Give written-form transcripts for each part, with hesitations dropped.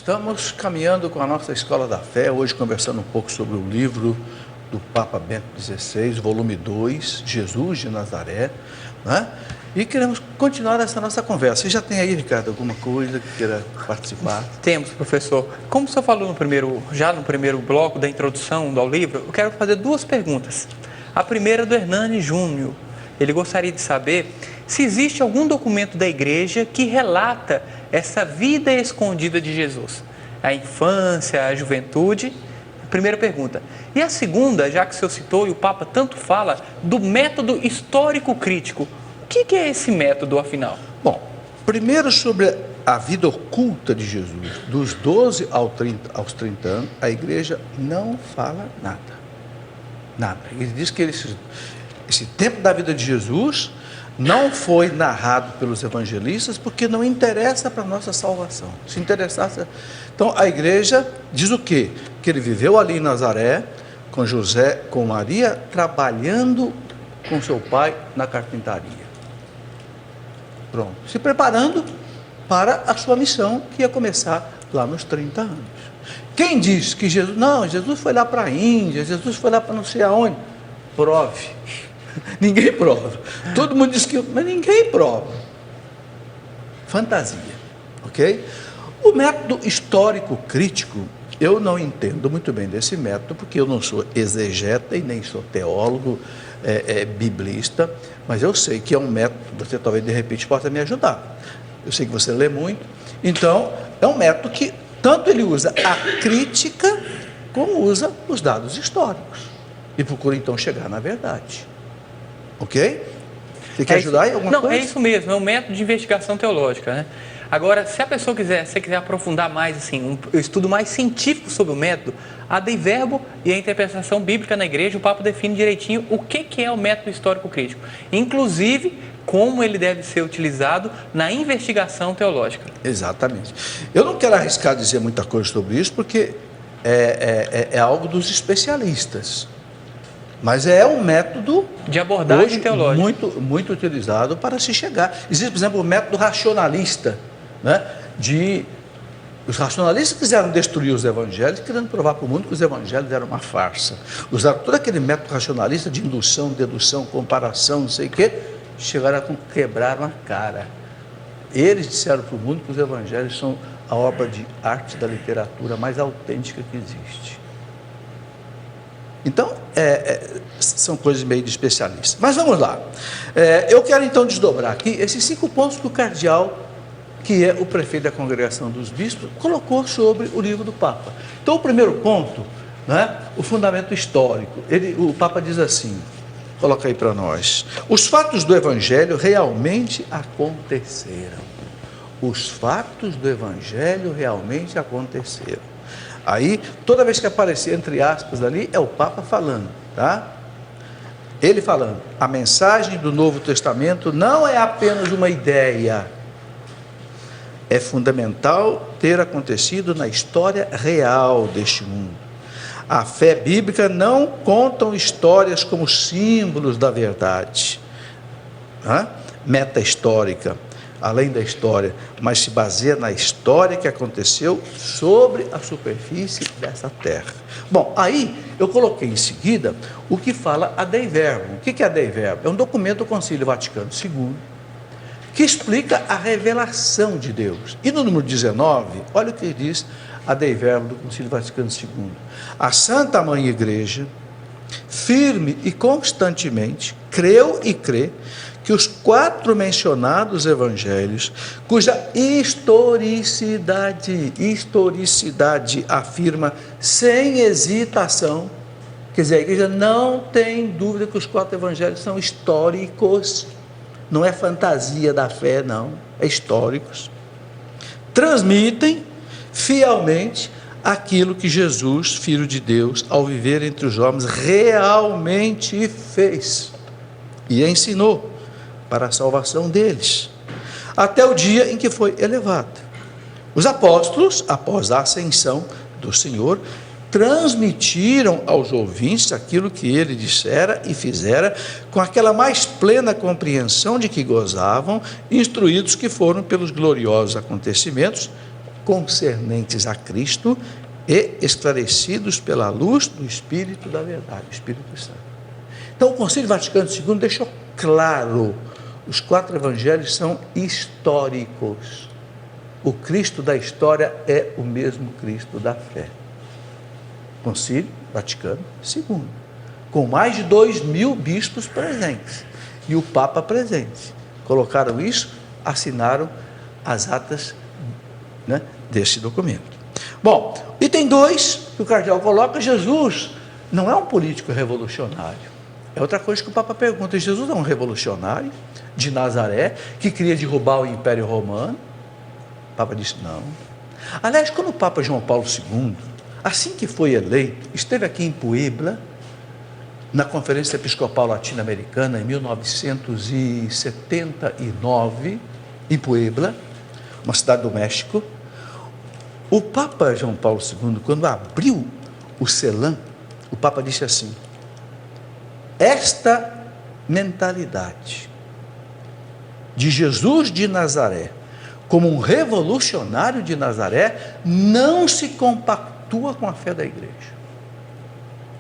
Estamos caminhando com a nossa Escola da Fé, hoje conversando um pouco sobre o livro do Papa Bento XVI, volume 2, Jesus de Nazaré, né? E queremos continuar essa nossa conversa. Você já tem aí, Ricardo, alguma coisa que queira participar? Temos, professor. Como o senhor falou no primeiro bloco da introdução ao livro, eu quero fazer duas perguntas. A primeira é do Hernani Júnior. Ele gostaria de saber se existe algum documento da igreja que relata essa vida escondida de Jesus. A infância, a juventude. Primeira pergunta. E a segunda, já que o senhor citou e o Papa tanto fala, do método histórico crítico. O que é esse método, afinal? Bom, primeiro sobre a vida oculta de Jesus. Dos 12 aos 30 anos, a igreja não fala nada. Nada. Ele diz que esse tempo da vida de Jesus não foi narrado pelos evangelistas porque não interessa para a nossa salvação. Se interessasse... Então, a igreja diz o quê? Que ele viveu ali em Nazaré, com José, com Maria, trabalhando com seu pai na carpintaria. Pronto. Se preparando para a sua missão, que ia começar lá nos 30 anos. Quem diz que Jesus... Não, Jesus foi lá para a Índia, Jesus foi lá para não sei aonde. Prove. Ninguém prova. Todo mundo diz que... Mas ninguém prova. Fantasia. Ok? O método histórico crítico, eu não entendo muito bem desse método, porque eu não sou exegeta e nem sou teólogo biblista, mas eu sei que é um método, você talvez de repente possa me ajudar. Eu sei que você lê muito, então é um método que tanto ele usa a crítica, como usa os dados históricos, e procura então chegar na verdade. Ok? Você quer ajudar em alguma coisa? Não, é isso mesmo, é um método de investigação teológica, né? Agora, se a pessoa quiser aprofundar mais, assim, um estudo mais científico sobre o método, a Dei Verbo e a interpretação bíblica na igreja, o Papa define direitinho o que é o método histórico crítico, inclusive como ele deve ser utilizado na investigação teológica. Exatamente. Eu não quero arriscar dizer muita coisa sobre isso, porque é algo dos especialistas. Mas é um método de abordagem hoje teológica muito utilizado para se chegar. Existe, por exemplo, o método racionalista, né? Os racionalistas quiseram destruir os evangelhos, querendo provar para o mundo que os evangelhos eram uma farsa. Usaram todo aquele método racionalista de indução, dedução, comparação, não sei o quê, chegaram a quebrar a cara. Eles disseram para o mundo que os evangelhos são a obra de arte da literatura mais autêntica que existe. Então, são coisas meio de especialistas. Mas vamos lá. Eu quero então desdobrar aqui esses 5 pontos que o cardeal, que é o prefeito da Congregação dos Bispos, colocou sobre o livro do Papa. Então, o primeiro ponto, né, o fundamento histórico. O Papa diz assim, coloca aí para nós: os fatos do Evangelho realmente aconteceram. Os fatos do Evangelho realmente aconteceram. Aí, toda vez que aparecer, entre aspas, ali, é o Papa falando, tá? Ele falando, a mensagem do Novo Testamento não é apenas uma ideia, é fundamental ter acontecido na história real deste mundo. A fé bíblica não conta histórias como símbolos da verdade, meta-histórica, além da história, mas se baseia na história que aconteceu sobre a superfície dessa terra. Bom, aí eu coloquei em seguida o que fala a Dei Verbo. O que é a Dei Verbo? É um documento do Concílio Vaticano II, que explica a revelação de Deus. E no número 19, olha o que diz a Dei Verbo do Concílio Vaticano II. A Santa Mãe Igreja, firme e constantemente, creu e crê que os 4 mencionados evangelhos, cuja historicidade afirma sem hesitação, quer dizer, a igreja não tem dúvida que os 4 evangelhos são históricos, não é fantasia da fé, não, é históricos, transmitem fielmente aquilo que Jesus, Filho de Deus, ao viver entre os homens, realmente fez e ensinou para a salvação deles, até o dia em que foi elevado. Os apóstolos, após a ascensão do Senhor, transmitiram aos ouvintes aquilo que ele dissera e fizera, com aquela mais plena compreensão de que gozavam, instruídos que foram pelos gloriosos acontecimentos concernentes a Cristo e esclarecidos pela luz do Espírito da verdade, o Espírito Santo. Então, o Concílio Vaticano II deixou claro: os 4 evangelhos são históricos. O Cristo da história é o mesmo Cristo da fé. Concílio Vaticano II, com mais de 2.000 bispos presentes e o Papa presente. Colocaram isso, assinaram as atas, né, desse documento. Bom, item 2 que o cardeal coloca: Jesus não é um político revolucionário. É outra coisa que o Papa pergunta: Jesus é um revolucionário de Nazaré que queria derrubar o Império Romano? O Papa disse não. Aliás, quando o Papa João Paulo II, assim que foi eleito, esteve aqui em Puebla, na Conferência Episcopal Latino-Americana, em 1979, em Puebla, uma cidade do México, o Papa João Paulo II, quando abriu o CELAM, o Papa disse assim: esta mentalidade de Jesus de Nazaré, como um revolucionário de Nazaré, não se compactua com a fé da igreja.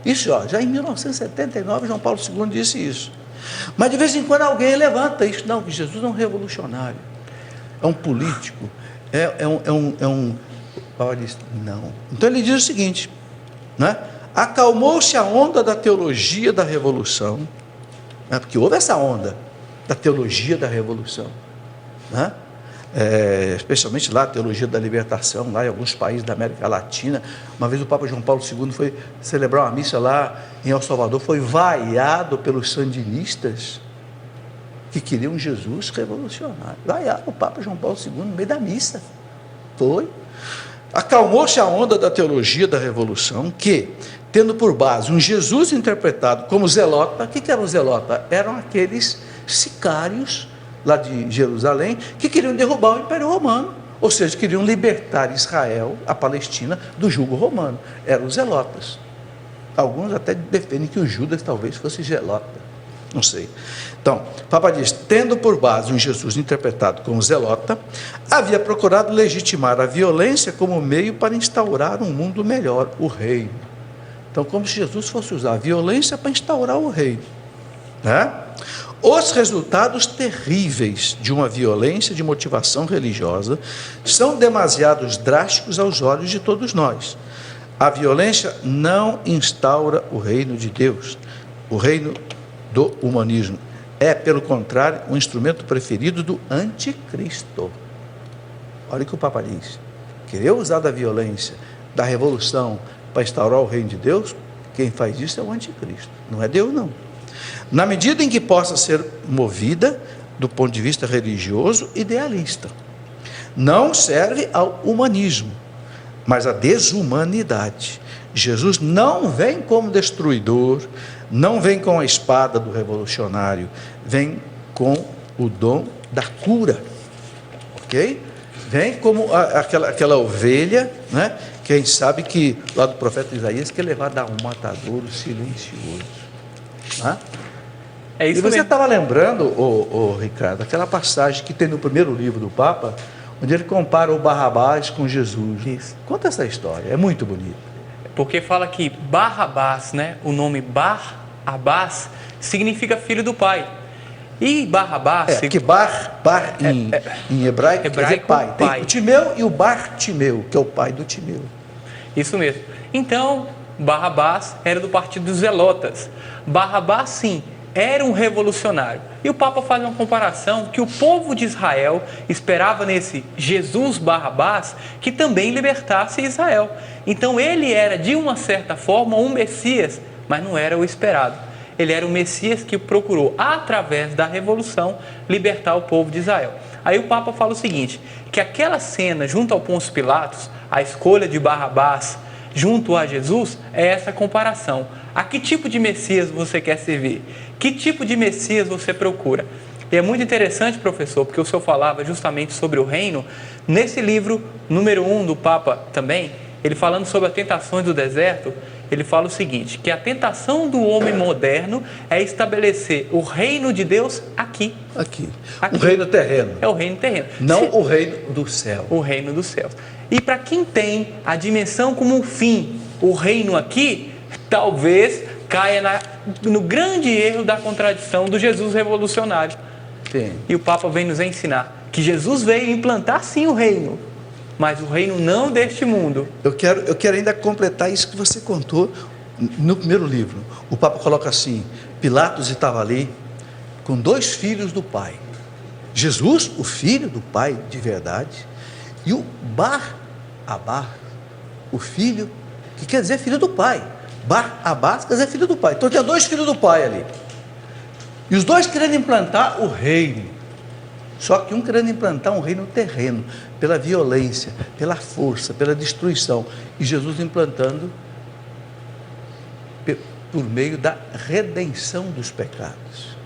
Isso, já em 1979, João Paulo II disse isso. Mas de vez em quando alguém levanta isso: não, que Jesus é um revolucionário, é um político, Paulo disse não. Então ele diz o seguinte, né? Acalmou-se a onda da teologia da revolução, né? Porque houve essa onda da teologia da revolução, né? Especialmente lá a teologia da libertação, lá em alguns países da América Latina. Uma vez o Papa João Paulo II foi celebrar uma missa lá em El Salvador, foi vaiado pelos sandinistas que queriam Jesus revolucionário. Vaiaram o Papa João Paulo II no meio da missa. Foi. Acalmou-se a onda da teologia da revolução, que, tendo por base um Jesus interpretado como zelota. O que era o zelota? Eram aqueles sicários lá de Jerusalém, que queriam derrubar o Império Romano, ou seja, queriam libertar Israel, a Palestina, do jugo romano. Eram os zelotas. Alguns até defendem que o Judas talvez fosse zelota, não sei. Então, o Papa diz: tendo por base um Jesus interpretado como zelota, havia procurado legitimar a violência como meio para instaurar um mundo melhor, o reino. Então, como se Jesus fosse usar a violência para instaurar o reino, né? Os resultados terríveis de uma violência de motivação religiosa são demasiado drásticos aos olhos de todos nós. A violência não instaura o reino de Deus, o reino do humanismo. É, pelo contrário, um instrumento preferido do anticristo. Olha o que o Papa diz: querer usar da violência, da revolução, para instaurar o reino de Deus, quem faz isso é o anticristo, não é Deus não. Na medida em que possa ser movida do ponto de vista religioso idealista. Não serve ao humanismo, mas à desumanidade. Jesus não vem como destruidor, não vem com a espada do revolucionário, vem com o dom da cura, ok? Vem como aquela ovelha, né? Quem sabe que, lá do profeta Isaías, que é levado a um matadouro silencioso, né? É isso. E você mesmo. estava lembrando, Ricardo, aquela passagem que tem no primeiro livro do Papa, onde ele compara o Barrabás com Jesus. Isso. Conta essa história, é muito bonita. Porque fala que Barrabás, né, o nome Bar-Abás, significa filho do pai. E Barrabás... que Bar em hebraico quer dizer pai. Tem o Timeu e o Bartimeu, que é o pai do Timeu. Isso mesmo. Então, Barrabás era do partido dos Zelotas. Barrabás, sim, era um revolucionário. E o Papa faz uma comparação que o povo de Israel esperava nesse Jesus Barrabás que também libertasse Israel. Então ele era, de uma certa forma, um Messias, mas não era o esperado. Ele era o Messias que procurou, através da revolução, libertar o povo de Israel. Aí o Papa fala o seguinte, que aquela cena junto ao Pôncio Pilatos, a escolha de Barrabás junto a Jesus, é essa comparação. A que tipo de Messias você quer servir? Que tipo de Messias você procura? E é muito interessante, professor, porque o senhor falava justamente sobre o reino. Nesse livro, número 1 do Papa também, ele falando sobre as tentações do deserto, ele fala o seguinte, que a tentação do homem moderno é estabelecer o reino de Deus aqui. Aqui. O reino terreno. É o reino terreno. Não o reino do céu. O reino dos céus. E para quem tem a dimensão como um fim, o reino aqui, talvez caia no grande erro da contradição do Jesus revolucionário. Sim. E o Papa vem nos ensinar que Jesus veio implantar sim o reino, mas o reino não deste mundo. Eu quero ainda completar isso que você contou no primeiro livro. O Papa coloca assim: Pilatos estava ali com 2 filhos do Pai. Jesus, o filho do Pai de verdade, e o Bar-Abás, o filho, que quer dizer filho do Pai. Bar-Abás quer dizer filho do Pai. Então tinha 2 filhos do Pai ali. E os 2 querendo implantar o reino. Só que um querendo implantar um reino terreno, pela violência, pela força, pela destruição. E Jesus implantando por meio da redenção dos pecados.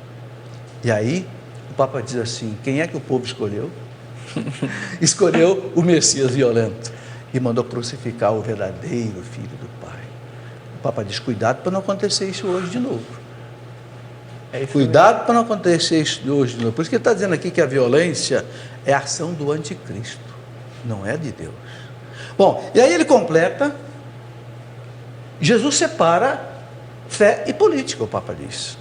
E aí, o Papa diz assim: quem é que o povo escolheu? Escolheu o Messias violento e mandou crucificar o verdadeiro Filho do Pai. O Papa diz: cuidado para não acontecer isso hoje de novo. Cuidado para não acontecer isso hoje de novo. Por isso que ele está dizendo aqui que a violência é a ação do anticristo, não é de Deus. Bom, e aí ele completa: Jesus separa fé e política, o Papa diz.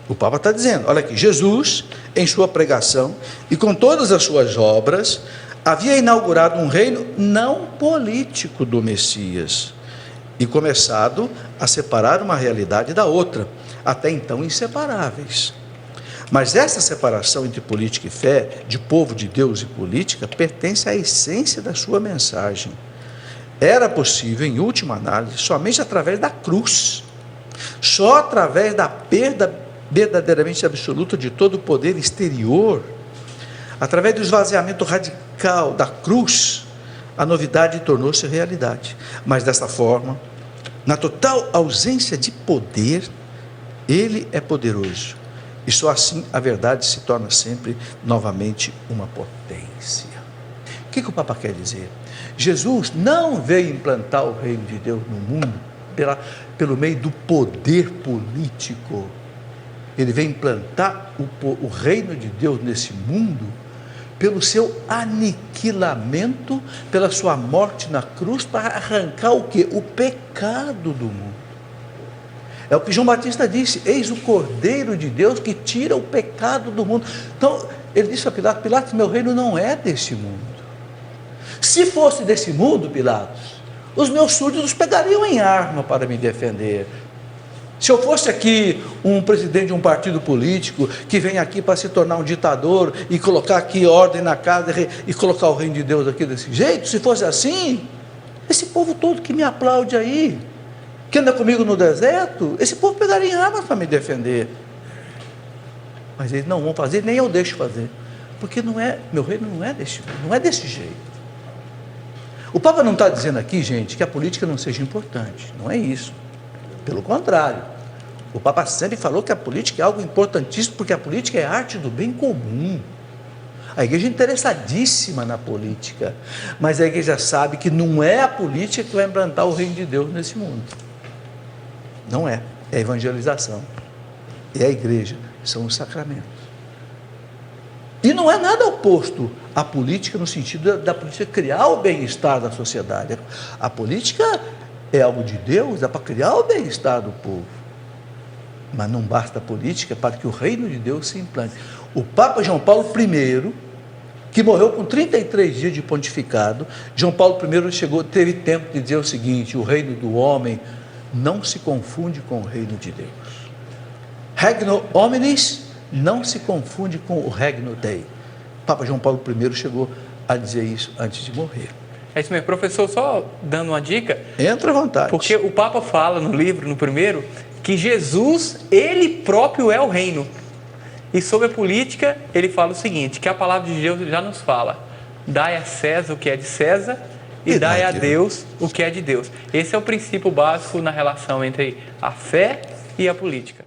O Papa está dizendo, olha aqui, Jesus, em sua pregação e com todas as suas obras, havia inaugurado um reino não político do Messias e começado a separar uma realidade da outra, até então inseparáveis. Mas essa separação entre política e fé, de povo de Deus e política, pertence à essência da sua mensagem. Era possível, em última análise, somente através da cruz, só através da perda verdadeiramente absoluta de todo o poder exterior, através do esvaziamento radical da cruz, a novidade tornou-se realidade. Mas dessa forma, na total ausência de poder, ele é poderoso. E só assim a verdade se torna sempre novamente uma potência. O que o Papa quer dizer? Jesus não veio implantar o reino de Deus no mundo pelo meio do poder político. Ele veio implantar o reino de Deus nesse mundo pelo seu aniquilamento, pela sua morte na cruz, para arrancar o quê? O pecado do mundo. É o que João Batista disse: eis o Cordeiro de Deus que tira o pecado do mundo. Então, ele disse a Pilatos: Pilatos, meu reino não é deste mundo. Se fosse desse mundo, Pilatos, os meus súditos pegariam em arma para me defender. Se eu fosse aqui um presidente de um partido político, que vem aqui para se tornar um ditador e colocar aqui ordem na casa e colocar o reino de Deus aqui desse jeito, se fosse assim, esse povo todo que me aplaude aí, que anda comigo no deserto, esse povo pegaria em armas para me defender. Mas eles não vão fazer, nem eu deixo fazer, porque meu reino não é desse jeito. O Papa não está dizendo aqui, gente, que a política não seja importante, não é isso. Pelo contrário, o Papa sempre falou que a política é algo importantíssimo, porque a política é a arte do bem comum. A igreja é interessadíssima na política, mas a igreja sabe que não é a política que vai implantar o reino de Deus nesse mundo. Não é a evangelização, é a igreja, são os sacramentos. E não é nada oposto à política no sentido da política criar o bem-estar da sociedade. A política é algo de Deus, é para criar o bem-estar do povo. Mas não basta a política para que o reino de Deus se implante. O Papa João Paulo I, que morreu com 33 dias de pontificado, João Paulo I teve tempo de dizer o seguinte: o reino do homem não se confunde com o reino de Deus. Regno hominis não se confunde com o regno Dei. Papa João Paulo I chegou a dizer isso antes de morrer. É isso mesmo, professor, só dando uma dica. Entra à vontade. Porque o Papa fala no livro, no primeiro, que Jesus, ele próprio é o reino. E sobre a política, ele fala o seguinte, que a palavra de Deus já nos fala: dai a César o que é de César e dai a Deus o que é de Deus. Esse é o princípio básico na relação entre a fé e a política.